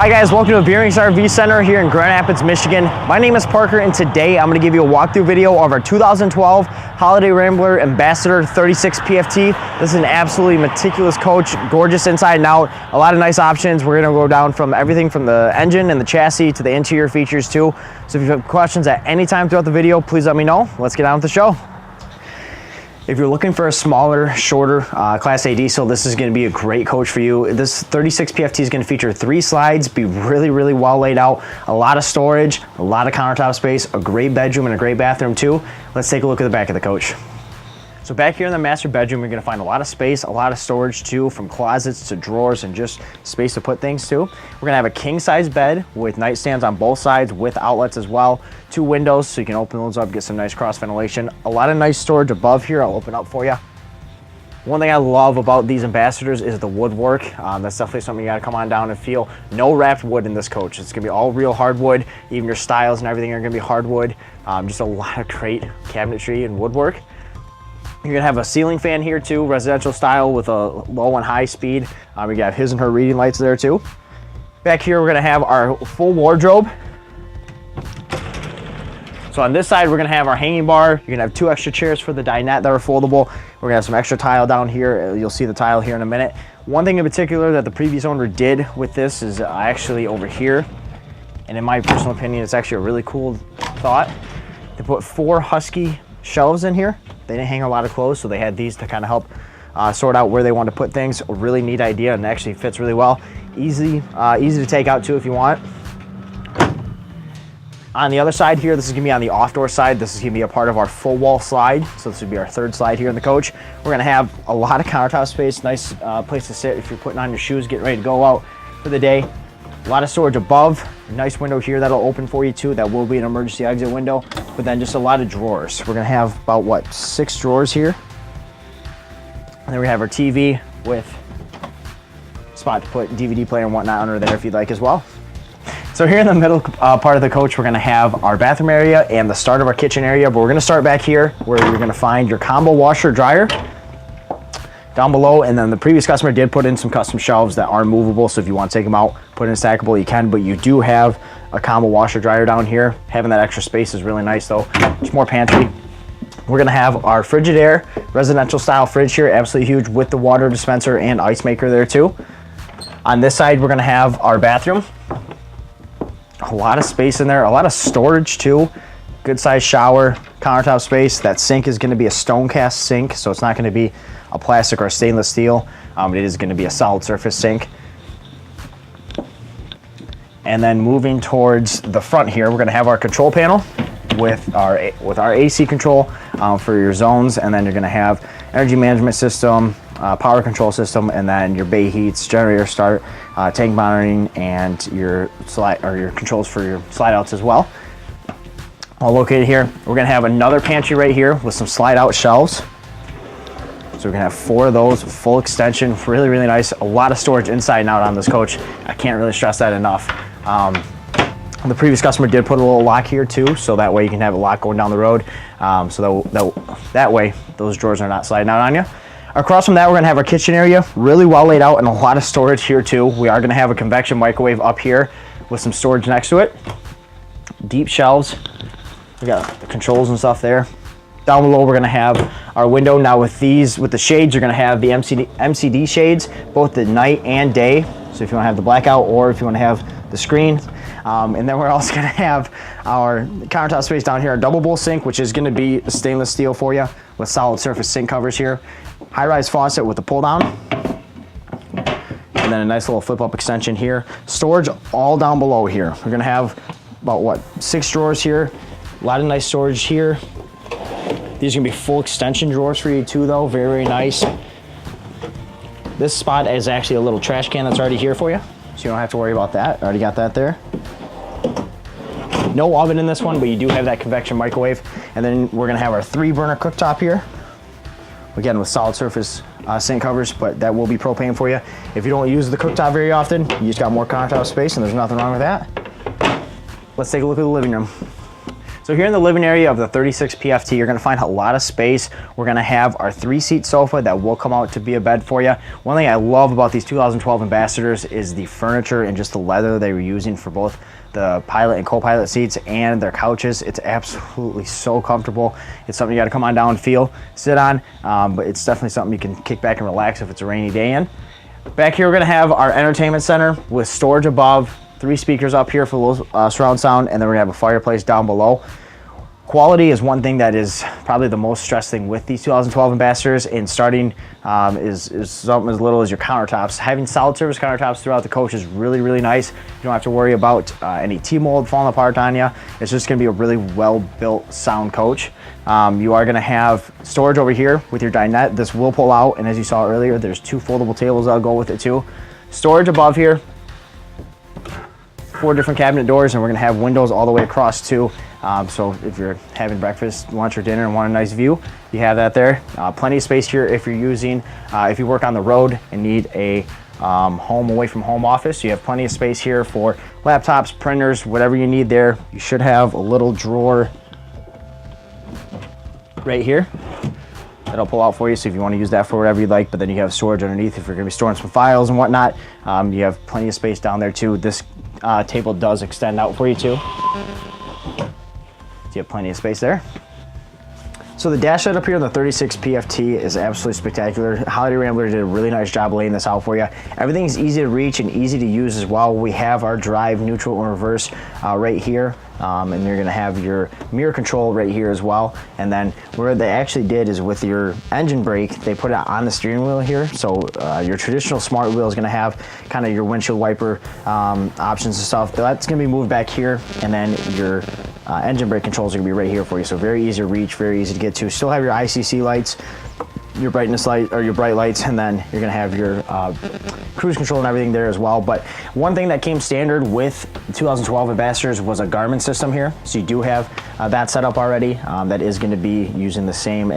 Hi guys, welcome to Veurink's RV Center here in Grand Rapids, Michigan. My name is Parker and today I'm going to give you a walkthrough video of our 2012 Holiday Rambler Ambassador 36 PFT. This is an absolutely meticulous coach, gorgeous inside and out, a lot of nice options. We're going to go down from everything from the engine and the chassis to the interior features too. So if you have questions at any time throughout the video, please let me know. Let's get on with the show. If you're looking for a smaller, shorter Class A diesel, this is going to be a great coach for you. This 36 PFT is going to feature 3 slides, be really well laid out, a lot of storage, a lot of countertop space, a great bedroom and a great bathroom too. Let's take a look at the back of the coach. So back here in the master bedroom, you're going to find a lot of space, a lot of storage too, from closets to drawers and just space to put things too. We're going to have a king size bed with nightstands on both sides with outlets as well. 2 windows so you can open those up, get some nice cross ventilation. A lot of nice storage above here. I'll open up for you. One thing I love about these Ambassadors is the woodwork. That's definitely something you got to come on down and feel. No wrapped wood in this coach. It's going to be all real hardwood. Even your styles and everything are going to be hardwood. Just a lot of great cabinetry and woodwork. You're gonna have a ceiling fan here too, residential style with a low and high speed. You got his and her reading lights there too. Back here, we're gonna have our full wardrobe. So on this side, we're gonna have our hanging bar. You're gonna have 2 extra chairs for the dinette that are foldable. We're gonna have some extra tile down here. You'll see the tile here in a minute. One thing in particular that the previous owner did with this is actually over here, and in my personal opinion, it's actually a really cool thought. They put 4 Husky shelves in here. They didn't hang a lot of clothes, so they had these to kind of help sort out where they want to put things. A really neat idea, and actually fits really well. Easy to take out too if you want. On the other side here, this is gonna be on the off-door side. This is gonna be a part of our full wall slide. So this would be our 3rd slide here in the coach. We're gonna have a lot of countertop space, nice place to sit if you're putting on your shoes, getting ready to go out for the day. A lot of storage above, a nice window here that'll open for you too. That will be an emergency exit window, but then just a lot of drawers. We're gonna have about, what, 6 drawers here. And then we have our TV with a spot to put DVD player and whatnot under there if you'd like as well. So here in the middle part of the coach, we're gonna have our bathroom area and the start of our kitchen area, but we're gonna start back here where you're gonna find your combo washer dryer down below, and then the previous customer did put in some custom shelves that are movable, so if you want to take them out, put in stackable, you can, but you do have a combo washer dryer down here. Having that extra space is really nice though. It's more pantry. We're gonna have our Frigidaire residential style fridge here, absolutely huge, with the water dispenser and ice maker there too. On this side, we're gonna have our bathroom. A lot of space in there, a lot of storage too. Good size shower, countertop space. That sink is gonna be a stone cast sink, so it's not gonna be a plastic or a stainless steel. It is going to be a solid surface sink. And then moving towards the front here, we're going to have our control panel with our AC control for your zones, and then you're going to have energy management system, power control system, and then your bay heats, generator start, tank monitoring, and your controls for your slide outs as well. All located here. We're going to have another pantry right here with some slide out shelves. So we're gonna have 4 of those, full extension, really nice. A lot of storage inside and out on this coach. I can't really stress that enough. The previous customer did put a little lock here too, so that way you can have a lock going down the road. So that way those drawers are not sliding out on you. Across from that, we're gonna have our kitchen area, really well laid out, and a lot of storage here too. We are gonna have a convection microwave up here with some storage next to it. Deep shelves. We got the controls and stuff there. Down below, we're gonna have our window. Now with the shades, you're gonna have the MCD shades, both the night and day. So if you wanna have the blackout or if you wanna have the screen. And then we're also gonna have our countertop space down here, a double bowl sink, which is gonna be stainless steel for you with solid surface sink covers here. High-rise faucet with the pull down. And then a nice little flip up extension here. Storage all down below here. We're gonna have about, what, 6 drawers here. A lot of nice storage here. These are gonna be full extension drawers for you too though, very nice. This spot is actually a little trash can that's already here for you, so you don't have to worry about that. Already got that there. No oven in this one, but you do have that convection microwave. And then we're gonna have our 3-burner cooktop here. Again, with solid surface sink covers, but that will be propane for you. If you don't use the cooktop very often, you just got more countertop space and there's nothing wrong with that. Let's take a look at the living room. So So here in the living area of the 36 PFT, you're gonna find a lot of space. We're gonna have our 3-seat sofa that will come out to be a bed for you. One thing I love about these 2012 Ambassadors is the furniture and just the leather they were using for both the pilot and co-pilot seats and their couches. It's absolutely so comfortable. It's something you gotta come on down and sit on, but it's definitely something you can kick back and relax if it's a rainy day in. Back here, we're gonna have our entertainment center with storage above, 3 speakers up here for surround sound, and then we're gonna have a fireplace down below. Quality is one thing that is probably the most stressed thing with these 2012 Ambassadors, and starting is something as little as your countertops. Having solid surface countertops throughout the coach is really, really nice. You don't have to worry about any T-mold falling apart on you. It's just gonna be a really well-built sound coach. You are gonna have storage over here with your dinette. This will pull out, and as you saw earlier, there's 2 foldable tables that'll go with it too. Storage above here, 4 different cabinet doors, and we're gonna have windows all the way across too. So if you're having breakfast, lunch, or dinner and want a nice view, you have that there. Plenty of space here if you're using, if you work on the road and need a home away from home office, you have plenty of space here for laptops, printers, whatever you need there. You should have a little drawer right here that'll pull out for you, so if you want to use that for whatever you'd like, but then you have storage underneath if you're going to be storing some files and whatnot. You have plenty of space down there too. This table does extend out for you too. So you have plenty of space there. So the dash set up here on the 36 PFT is absolutely spectacular. Holiday Rambler did a really nice job laying this out for you. Everything's easy to reach and easy to use as well. We have our drive, neutral, and reverse right here. And you're gonna have your mirror control right here as well. And then where they actually did is with your engine brake, they put it on the steering wheel here. So your traditional smart wheel is gonna have kind of your windshield wiper options and stuff. That's gonna be moved back here, and then your engine brake controls are gonna be right here for you. So very easy to reach, very easy to get to. Still have your ICC lights, your brightness light, or your bright lights, and then you're gonna have your cruise control and everything there as well. But one thing that came standard with the 2012 Ambassadors was a Garmin system here. So you do have that set up already. That is gonna be using the same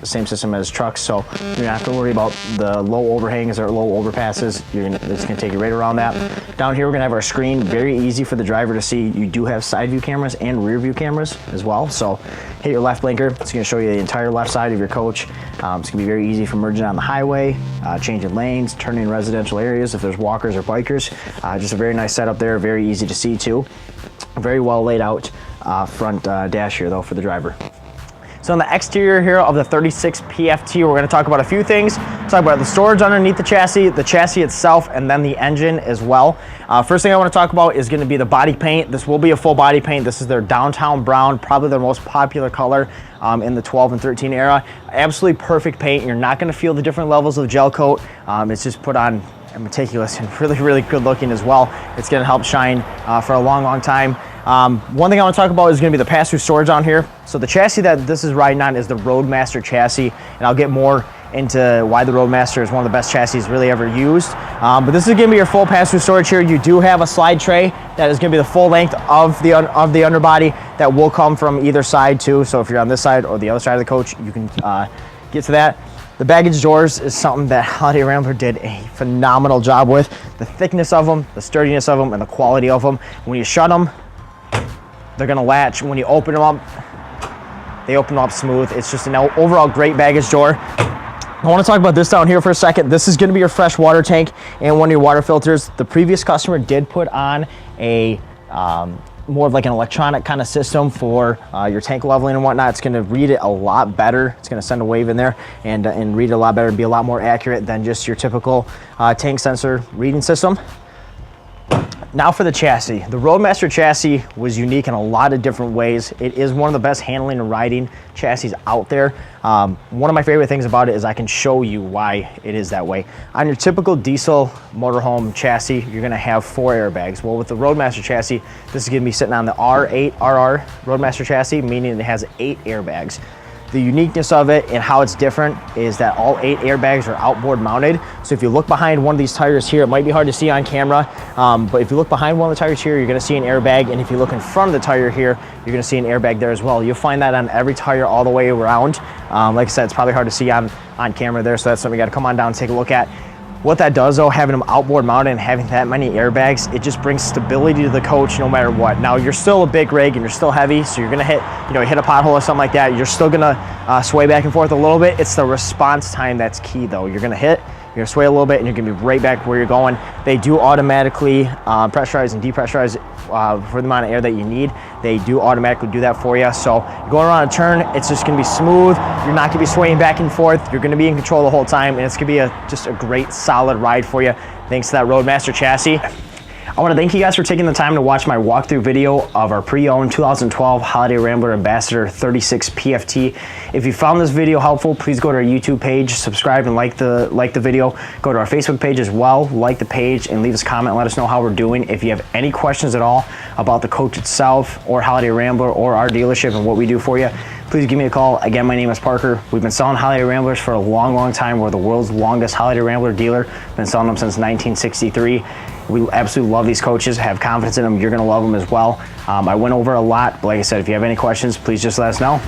system as trucks. So you don't have to worry about the low overhangs or low overpasses. It's gonna take you right around that. Down here, we're gonna have our screen, very easy for the driver to see. You do have side view cameras and rear view cameras as well. So hit your left blinker, it's gonna show you the entire left side of your coach. It's gonna be very easy for merging on the highway, changing lanes, turning residential areas if there's walkers or bikers. Just a very nice setup there, very easy to see too. Very well laid out front dash here though for the driver. So on the exterior here of the 36 PFT, we're gonna talk about a few things. Talk about the storage underneath the chassis itself, and then the engine as well. First thing I wanna talk about is gonna be the body paint. This will be a full body paint. This is their downtown brown, probably their most popular color in the 12 and 13 era. Absolutely perfect paint. You're not gonna feel the different levels of gel coat. It's just put on meticulous and really, really good looking as well. It's gonna help shine for a long, long time. One thing I want to talk about is going to be the pass-through storage on here. So the chassis that this is riding on is the Roadmaster chassis, and I'll get more into why the Roadmaster is one of the best chassis really ever used. But this is going to be your full pass-through storage here. You do have a slide tray that is going to be the full length of the underbody that will come from either side too. So if you're on this side or the other side of the coach, you can get to that. The baggage doors is something that Holiday Rambler did a phenomenal job with. The thickness of them, the sturdiness of them, and the quality of them. When you shut them, they're gonna latch. When you open them up, they open up smooth. It's just an overall great baggage door. I wanna talk about this down here for a second. This is gonna be your fresh water tank and one of your water filters. The previous customer did put on a more of like an electronic kind of system for your tank leveling and whatnot. It's gonna read it a lot better. It's gonna send a wave in there and read it a lot better and be a lot more accurate than just your typical tank sensor reading system. Now for the chassis. The Roadmaster chassis was unique in a lot of different ways. It is one of the best handling and riding chassis out there. One of my favorite things about it is I can show you why it is that way. On your typical diesel motorhome chassis, you're gonna have 4 airbags. Well, with the Roadmaster chassis, this is gonna be sitting on the R8 RR Roadmaster chassis, meaning it has 8 airbags. The uniqueness of it and how it's different is that all 8 airbags are outboard mounted. So if you look behind one of these tires here, it might be hard to see on camera, but if you look behind one of the tires here, you're gonna see an airbag, and if you look in front of the tire here, you're gonna see an airbag there as well. You'll find that on every tire all the way around. Like I said, it's probably hard to see on camera there, so that's something we gotta come on down and take a look at. What that does though, having them outboard mounted and having that many airbags, it just brings stability to the coach no matter what. Now you're still a big rig and you're still heavy, so you're gonna hit, hit a pothole or something like that. You're still gonna sway back and forth a little bit. It's the response time that's key though. You're gonna hit, you're gonna sway a little bit, and you're gonna be right back where you're going. They do automatically pressurize and depressurize for the amount of air that you need. They do automatically do that for you. So you're going around a turn, it's just gonna be smooth. You're not gonna be swaying back and forth. You're gonna be in control the whole time, and it's gonna be just a great solid ride for you thanks to that Roadmaster chassis. I want to thank you guys for taking the time to watch my walkthrough video of our pre-owned 2012 Holiday Rambler Ambassador 36 PFT. If you found this video helpful, please go to our YouTube page, subscribe and like the video. Go to our Facebook page as well, like the page, and leave us a comment and let us know how we're doing. If you have any questions at all about the coach itself or Holiday Rambler or our dealership and what we do for you, please give me a call. Again, my name is Parker. We've been selling Holiday Ramblers for a long, long time. We're the world's longest Holiday Rambler dealer. Been selling them since 1963. We absolutely love these coaches, have confidence in them. You're gonna love them as well. I went over a lot, but like I said, if you have any questions, please just let us know.